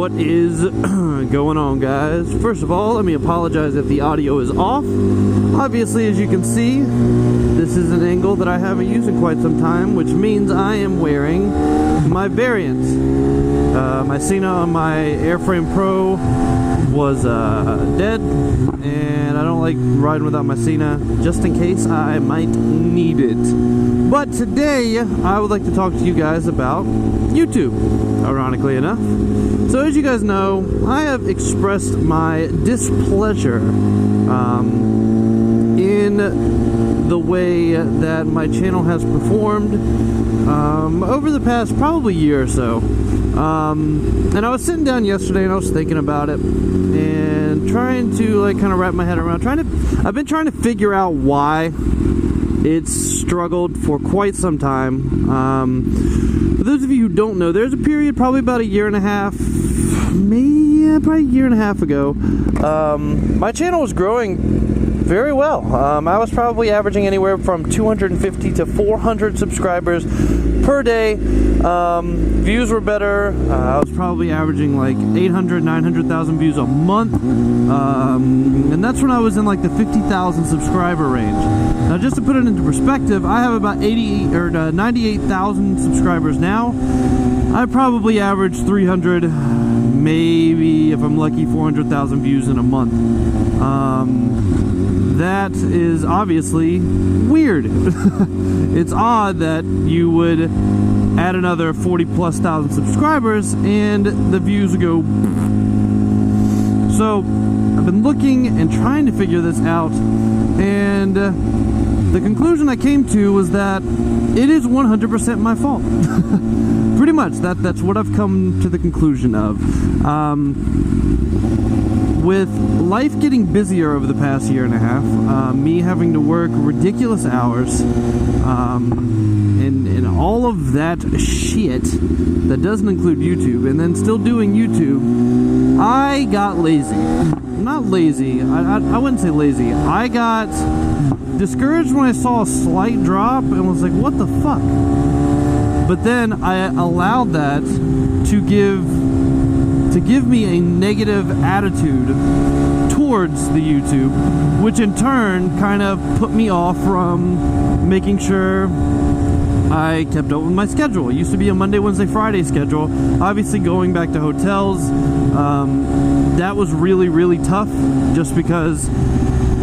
What is going on, guys? First of all, let me apologize if the audio is off. Obviously, as you can see, this is an angle that I haven't used in quite some time, which means I am wearing my variants. My Cena on my Airframe Pro was dead, and I don't like riding without my Cena, just in case I might need it. But today, I would like to talk to you guys about YouTube, ironically enough. So as you guys know, I have expressed my displeasure in the way that my channel has performed over the past probably year or so. And I was sitting down yesterday and I was thinking about it and trying to like kind of wrap my head around, I've been trying to figure out why it's struggled for quite some time. For those of you who don't know, there's a period probably about a year and a half, probably a year and a half ago, my channel was growing very well. I was probably averaging anywhere from 250 to 400 subscribers per day. Views were better. I was probably averaging like 800, 900,000 views a month. And that's when I was in like the 50,000 subscriber range. Now, just to put it into perspective, I have about 98,000 subscribers now. I probably average 300, maybe if I'm lucky, 400,000 views in a month. That is obviously weird. It's odd that you would add another 40,000+ subscribers and the views would go. So I've been looking and trying to figure this out, and the conclusion I came to was that it is 100% my fault. Pretty much, that's what I've come to the conclusion of. With life getting busier over the past year and a half, me having to work ridiculous hours, and all of that shit that doesn't include YouTube, and then still doing YouTube, I got lazy. Not lazy, I wouldn't say lazy. I got discouraged when I saw a slight drop and was like, what the fuck? But then I allowed that to give me a negative attitude towards the YouTube, which in turn kind of put me off from making sure I kept up with my schedule. It used to be a Monday, Wednesday, Friday schedule. Obviously, going back to hotels, that was really, really tough just because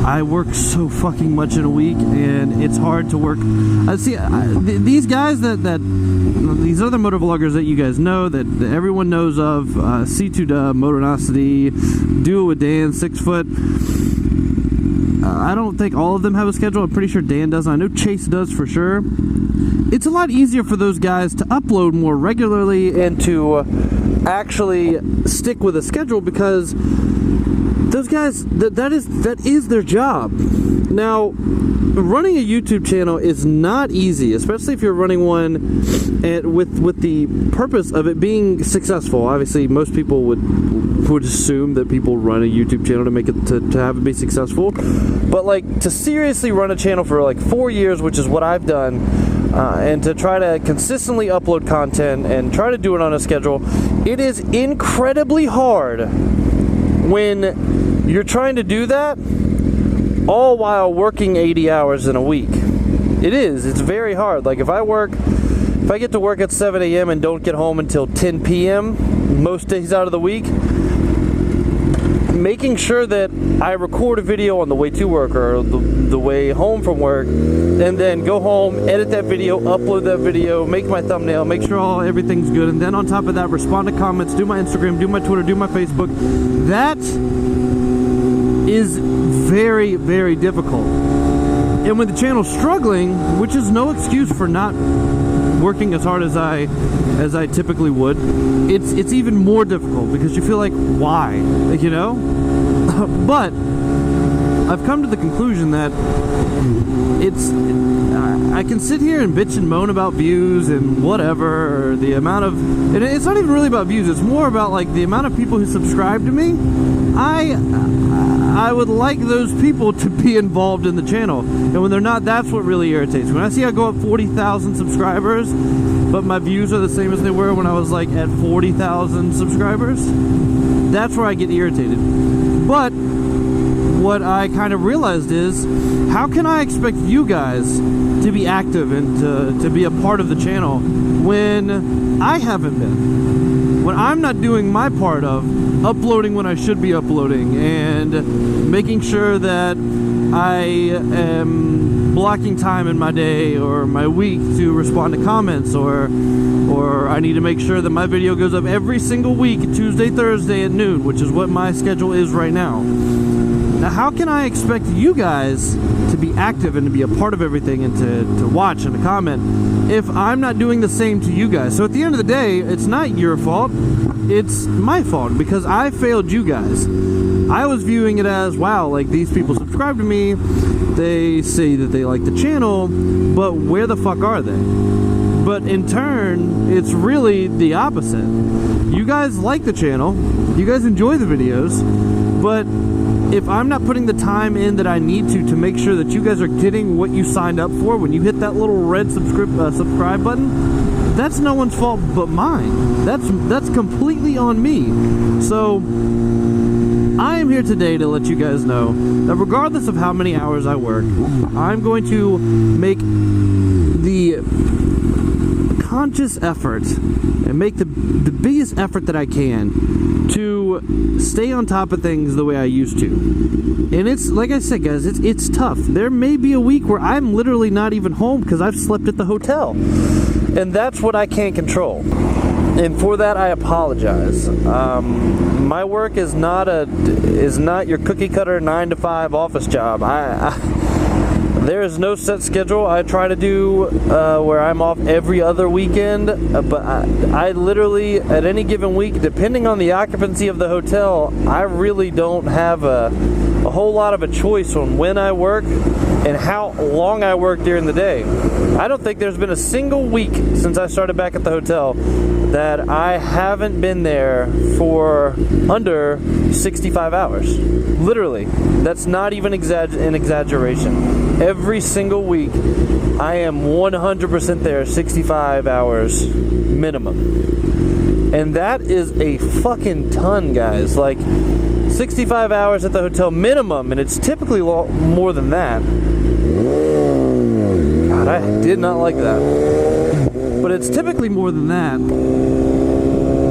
I work so fucking much in a week, and it's hard to work. These guys these other motovloggers that you guys know, that everyone knows of, C2 Dub, Motonosity, Duo with Dan, 6 Foot. I don't think all of them have a schedule. I'm pretty sure Dan does. I know Chase does for sure. It's a lot easier for those guys to upload more regularly and to actually stick with a schedule, because those guys, that is their job. Now, running a YouTube channel is not easy, especially if you're running one with the purpose of it being successful. Obviously, most people would assume that people run a YouTube channel to make it to have it be successful. But like, to seriously run a channel for like 4 years, which is what I've done, and to try to consistently upload content and try to do it on a schedule, it is incredibly hard when you're trying to do that all while working 80 hours in a week. It's very hard. Like, if I get to work at 7 a.m. and don't get home until 10 p.m. most days out of the week, making sure that I record a video on the way to work or the way home from work, and then go home, edit that video, upload that video, make my thumbnail, make sure everything's good, and then on top of that, respond to comments, do my Instagram, do my Twitter, do my Facebook. That is very, very difficult. And when the channel's struggling, which is no excuse for not working as hard as I typically would, it's even more difficult because you feel like, why? You know? But I've come to the conclusion that I can sit here and bitch and moan about views and whatever, or the amount of, and it's not even really about views, it's more about like the amount of people who subscribe to me. I would like those people to be involved in the channel. And when they're not, that's what really irritates me. When I see I go up 40,000 subscribers, but my views are the same as they were when I was like at 40,000 subscribers, that's where I get irritated. But what I kind of realized is, how can I expect you guys to be active and to be a part of the channel when I haven't been? When I'm not doing my part of uploading when I should be uploading and making sure that I am blocking time in my day or my week to respond to comments, or I need to make sure that my video goes up every single week, Tuesday, Thursday at noon, which is what my schedule is right now. Now, how can I expect you guys to be active and to be a part of everything and to watch and to comment if I'm not doing the same to you guys? So at the end of the day, it's not your fault, it's my fault, because I failed you guys. I was viewing it as, wow, like, these people subscribe to me, they say that they like the channel, but where the fuck are they? But in turn, it's really the opposite. You guys like the channel, you guys enjoy the videos, but if I'm not putting the time in that I need to make sure that you guys are getting what you signed up for when you hit that little red subscribe button, that's no one's fault but mine. That's completely on me. So I am here today to let you guys know that regardless of how many hours I work, I'm going to make the conscious effort and make the biggest effort that I can to stay on top of things the way I used to. And it's, like I said, guys, it's tough. There may be a week where I'm literally not even home because I've slept at the hotel. And that's what I can't control. And for that, I apologize. My work is not your cookie cutter 9-to-5 office job. There is no set schedule. I try to do where I'm off every other weekend, but I literally, at any given week, depending on the occupancy of the hotel, I really don't have a whole lot of a choice on when I work and how long I work during the day. I don't think there's been a single week since I started back at the hotel that I haven't been there for under 65 hours. Literally. That's not even an exaggeration. Every single week, I am 100% there, 65 hours minimum. And that is a fucking ton, guys. Like, 65 hours at the hotel minimum, and it's typically more than that. God, I did not like that. But it's typically more than that.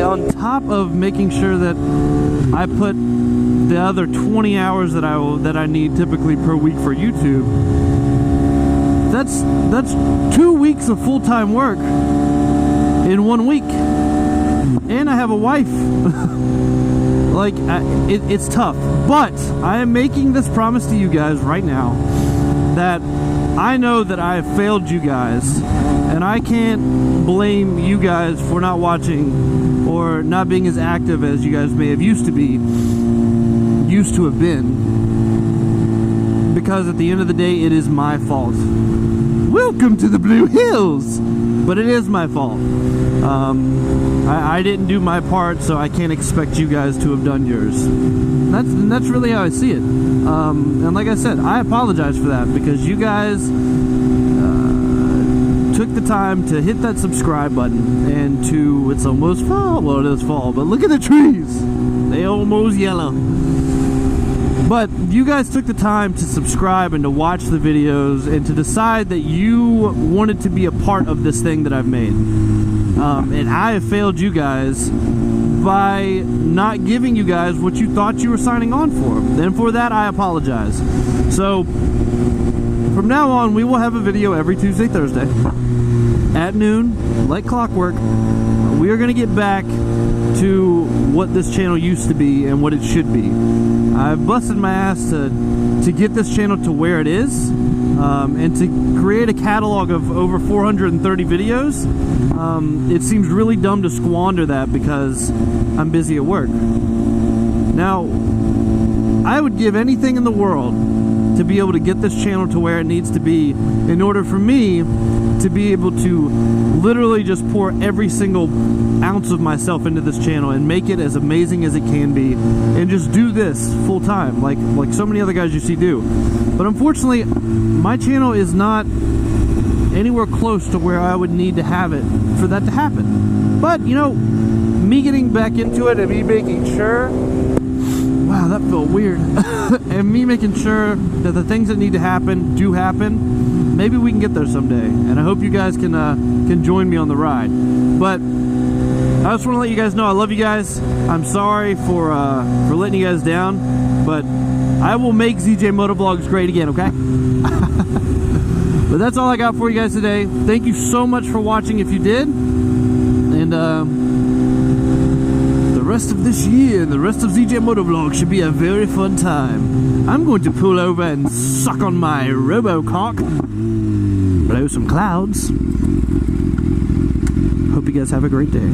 On top of making sure that I put the other 20 hours that I need typically per week for YouTube, that's 2 weeks of full-time work in 1 week. And I have a wife. Like, it's tough. But I am making this promise to you guys right now that I know that I have failed you guys, and I can't blame you guys for not watching or not being as active as you guys may have used to have been, because at the end of the day, it is my fault. Welcome to the Blue Hills! But it is my fault. I didn't do my part, so I can't expect you guys to have done yours. That's really how I see it. And like I said, I apologize for that, because you guys took the time to hit that subscribe button and to, it's almost fall, well, it is fall, but look at the trees, they almost yellow. But you guys took the time to subscribe and to watch the videos and to decide that you wanted to be a part of this thing that I've made. And I have failed you guys by not giving you guys what you thought you were signing on for. And for that, I apologize. So, from now on, we will have a video every Tuesday, Thursday at noon, like clockwork. We are going to get back to what this channel used to be and what it should be. I've busted my ass to get this channel to where it is, and to create a catalog of over 430 videos. It seems really dumb to squander that because I'm busy at work. Now, I would give anything in the world to be able to get this channel to where it needs to be in order for me to be able to literally just pour every single ounce of myself into this channel and make it as amazing as it can be, and just do this full time like so many other guys you see do. But unfortunately, my channel is not anywhere close to where I would need to have it for that to happen. But you know, me getting back into it and me making sure, wow, that felt weird, and me making sure that the things that need to happen do happen, maybe we can get there someday. And I hope you guys can join me on the ride. But I just want to let you guys know I love you guys. I'm sorry for letting you guys down, but I will make ZJMotovlogs great again, okay? But that's all I got for you guys today. Thank you so much for watching if you did. And the rest of this year and the rest of ZJMotovlogs should be a very fun time. I'm going to pull over and suck on my RoboCock, blow some clouds. Hope you guys have a great day.